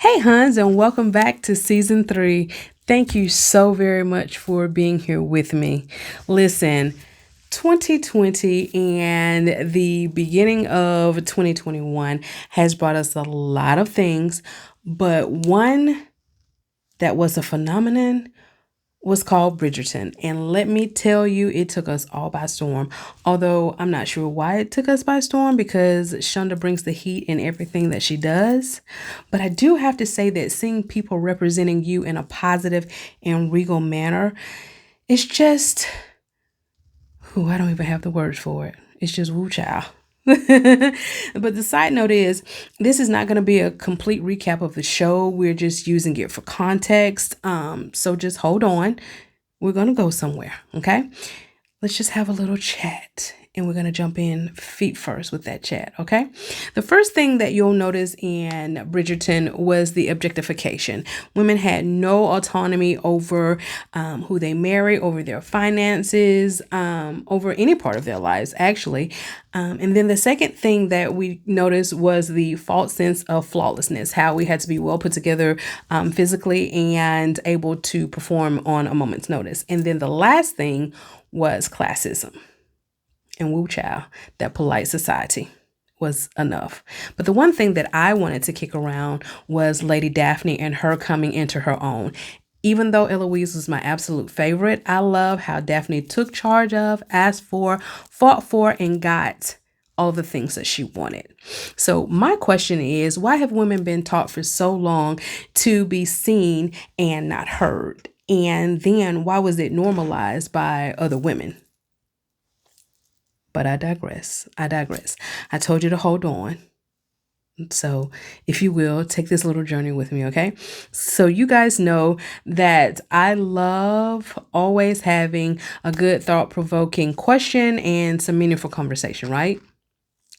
Hey, Hans, and welcome back to season 3. Thank you so very much for being here with me. Listen, 2020 and the beginning of 2021 has brought us a lot of things, but one that was a phenomenon was called Bridgerton. And let me tell you, it took us all by storm. Although I'm not sure why it took us by storm because Shonda brings the heat in everything that she does. But I do have to say that seeing people representing you in a positive and regal manner, it's just, I don't even have the words for it. It's just woo child. But the side note is this is not going to be a complete recap of the show. We're just using it for context. So just hold on. We're going to go somewhere. Okay. Let's just have a little chat. And we're going to jump in feet first with that chat, okay? The first thing that you'll notice in Bridgerton was the objectification. Women had no autonomy over who they marry, over their finances, over any part of their lives, actually. And then the second thing that we noticed was the false sense of flawlessness, how we had to be well put together physically and able to perform on a moment's notice. And then the last thing was classism. And woo child, that polite society was enough. But the one thing that I wanted to kick around was Lady Daphne and her coming into her own. Even though Eloise was my absolute favorite, I love how Daphne took charge of, asked for, fought for, and got all the things that she wanted. So my question is, why have women been taught for so long to be seen and not heard? And then why was it normalized by other women? But I digress. I told you to hold on. So if you will, take this little journey with me, okay? So you guys know that I love always having a good thought-provoking question and some meaningful conversation, right?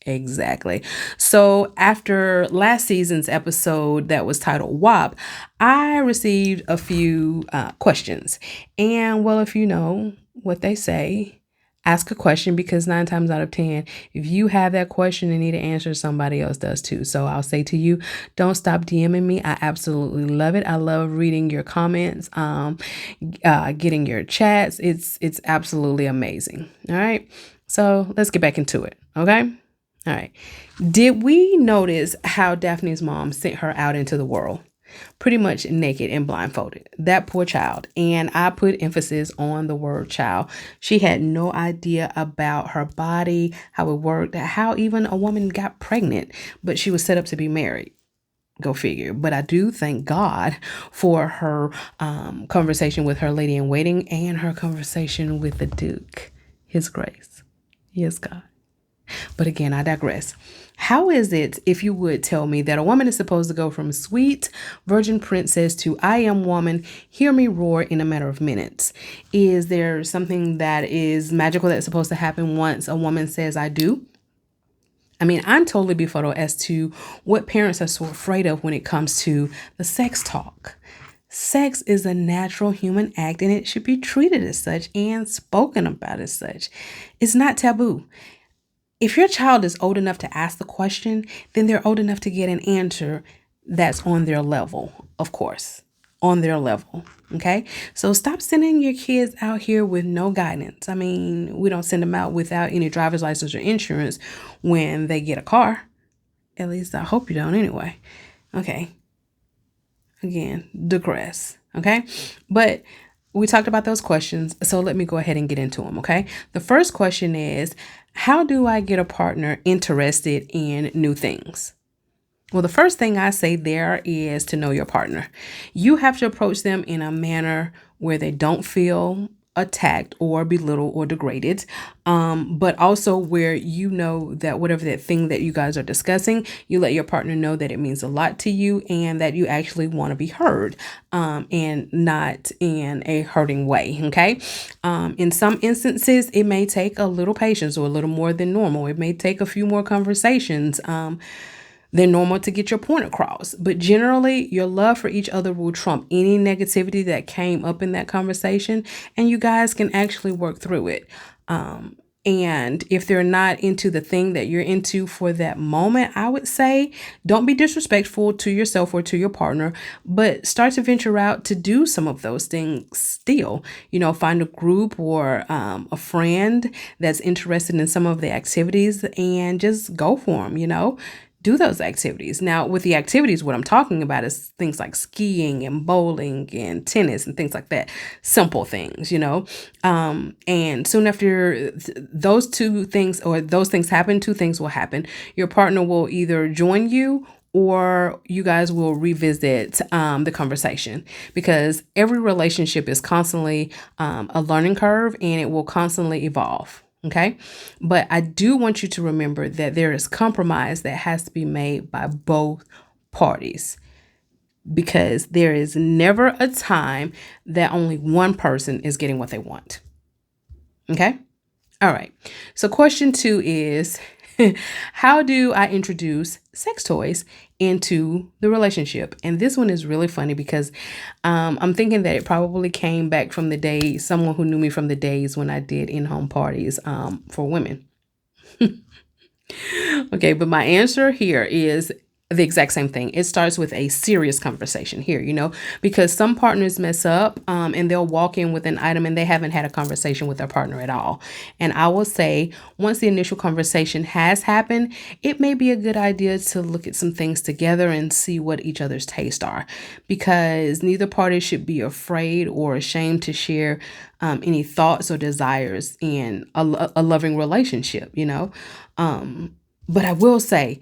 Exactly. So after last season's episode that was titled WAP, I received a few questions. And well, if you know what they say, ask a question because 9 times out of 10, if you have that question and need an answer, somebody else does too. So I'll say to you, don't stop DMing me. I absolutely love it. I love reading your comments, getting your chats. It's absolutely amazing. All right. So let's get back into it. Okay. All right. Did we notice how Daphne's mom sent her out into the world? Pretty much naked and blindfolded. That poor child. And I put emphasis on the word child. She had no idea about her body, how it worked, how even a woman got pregnant, but she was set up to be married. Go figure. But I do thank God for her conversation with her lady in waiting and her conversation with the Duke. His grace. Yes, God. But again, I digress. How is it, if you would tell me, that a woman is supposed to go from sweet virgin princess to I am woman, hear me roar in a matter of minutes? Is there something that is magical that's supposed to happen once a woman says I do? I mean, I'm totally befuddled as to what parents are so afraid of when it comes to the sex talk. Sex is a natural human act and it should be treated as such and spoken about as such. It's not taboo. If your child is old enough to ask the question, then they're old enough to get an answer that's on their level, of course, on their level. Okay. So stop sending your kids out here with no guidance. I mean, we don't send them out without any driver's license or insurance when they get a car. At least I hope you don't anyway. Okay. Again, digress. Okay. But we talked about those questions, so let me go ahead and get into them, okay? The first question is, how do I get a partner interested in new things? Well, the first thing I say there is to know your partner. You have to approach them in a manner where they don't feel attacked or belittled or degraded, but also where you know that whatever that thing that you guys are discussing, you let your partner know that it means a lot to you and that you actually want to be heard, and not in a hurting way. Okay. In some instances, it may take a little patience or a little more than normal. It may take a few more conversations than normal to get your point across. But generally, your love for each other will trump any negativity that came up in that conversation, and you guys can actually work through it. And if they're not into the thing that you're into for that moment, I would say don't be disrespectful to yourself or to your partner, but start to venture out to do some of those things still. Find a group or a friend that's interested in some of the activities and just go for them. Do those activities. Now, with the activities, what I'm talking about is things like skiing and bowling and tennis and things like that. Simple things. And soon after those two things or those things happen, two things will happen. Your partner will either join you or you guys will revisit the conversation, because every relationship is constantly a learning curve and it will constantly evolve. Okay. But I do want you to remember that there is compromise that has to be made by both parties, because there is never a time that only one person is getting what they want. Okay. All right. So question 2 is, how do I introduce sex toys into the relationship? And this one is really funny because I'm thinking that it probably came back from the day, someone who knew me from the days when I did in-home parties for women. Okay, but my answer here is the exact same thing. It starts with a serious conversation here, because some partners mess up and they'll walk in with an item and they haven't had a conversation with their partner at all. And I will say, once the initial conversation has happened, it may be a good idea to look at some things together and see what each other's tastes are, because neither party should be afraid or ashamed to share any thoughts or desires in a loving relationship. But I will say,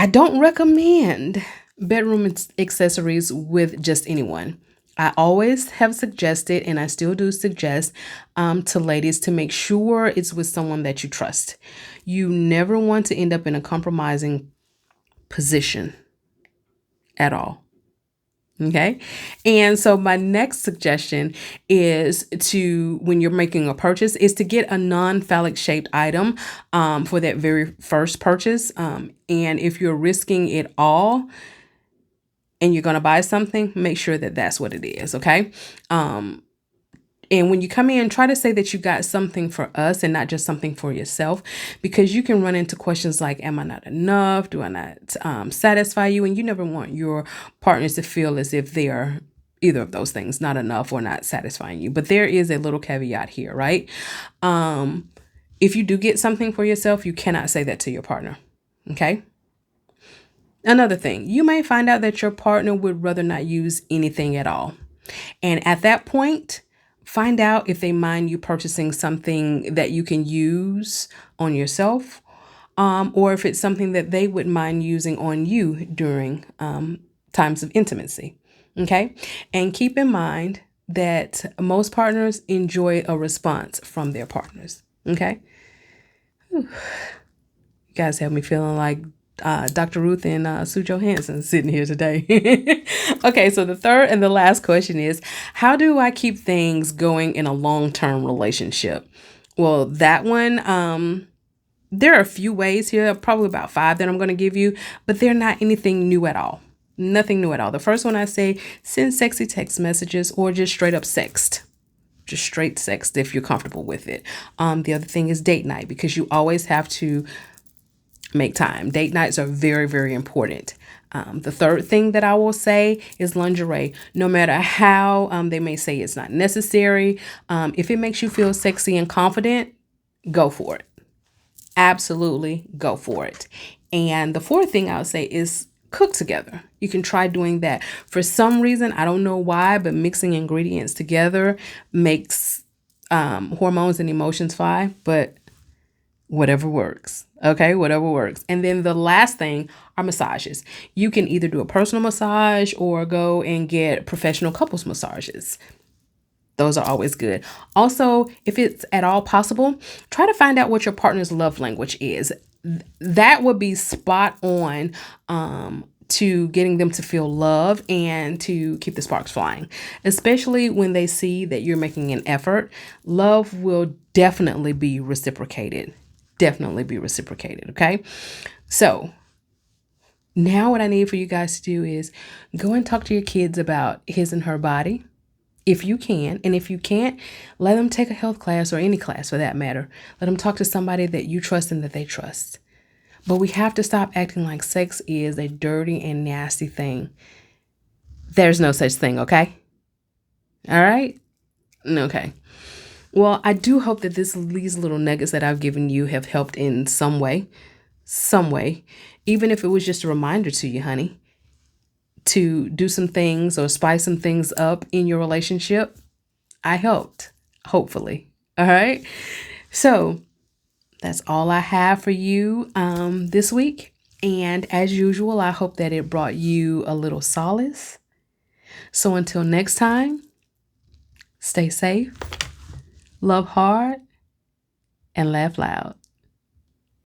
I don't recommend bedroom accessories with just anyone. I always have suggested, and I still do suggest to ladies to make sure it's with someone that you trust. You never want to end up in a compromising position at all. Okay. And so my next suggestion is when you're making a purchase, is to get a non-phallic shaped item for that very first purchase. And if you're risking it all and you're going to buy something, make sure that that's what it is. Okay. And when you come in, try to say that you got something for us and not just something for yourself, because you can run into questions like, am I not enough? Do I not satisfy you? And you never want your partners to feel as if they are either of those things, not enough or not satisfying you. But there is a little caveat here, right? If you do get something for yourself, you cannot say that to your partner. Okay. Another thing, you may find out that your partner would rather not use anything at all. And at that point, find out if they mind you purchasing something that you can use on yourself, or if it's something that they would mind using on you during times of intimacy. Okay. And keep in mind that most partners enjoy a response from their partners. Okay. Whew. You guys have me feeling like Dr. Ruth and Sue Johansson sitting here today. Okay, so the third and the last question is, how do I keep things going in a long-term relationship? Well, that one, there are a few ways here, probably about 5 that I'm going to give you, but they're not anything new at all. Nothing new at all. The first one I say, send sexy text messages or just straight up sext. Just straight sext if you're comfortable with it. The other thing is date night, because you always have to make time. Date nights are very, very important. The third thing that I will say is lingerie. No matter how they may say it's not necessary, if it makes you feel sexy and confident, go for it. Absolutely go for it. And the fourth thing I would say is cook together. You can try doing that. For some reason, I don't know why, but mixing ingredients together makes hormones and emotions fly, but whatever works. Okay, whatever works. And then the last thing are massages. You can either do a personal massage or go and get professional couples massages. Those are always good. Also, if it's at all possible, try to find out what your partner's love language is. That would be spot on to getting them to feel love and to keep the sparks flying, especially when they see that you're making an effort. Love will definitely be reciprocated. Definitely be reciprocated. Okay. So now what I need for you guys to do is go and talk to your kids about his and her body. if you can. And if you can't, let them take a health class, or any class for that matter. Let them talk to somebody that you trust and that they trust. But we have to stop acting like sex is a dirty and nasty thing. There's no such thing, okay? All right? Okay. Well, I do hope that these little nuggets that I've given you have helped in some way, even if it was just a reminder to you, honey, to do some things or spice some things up in your relationship. I helped, hopefully. All right. So that's all I have for you this week. And as usual, I hope that it brought you a little solace. So until next time, stay safe, love hard, and laugh loud.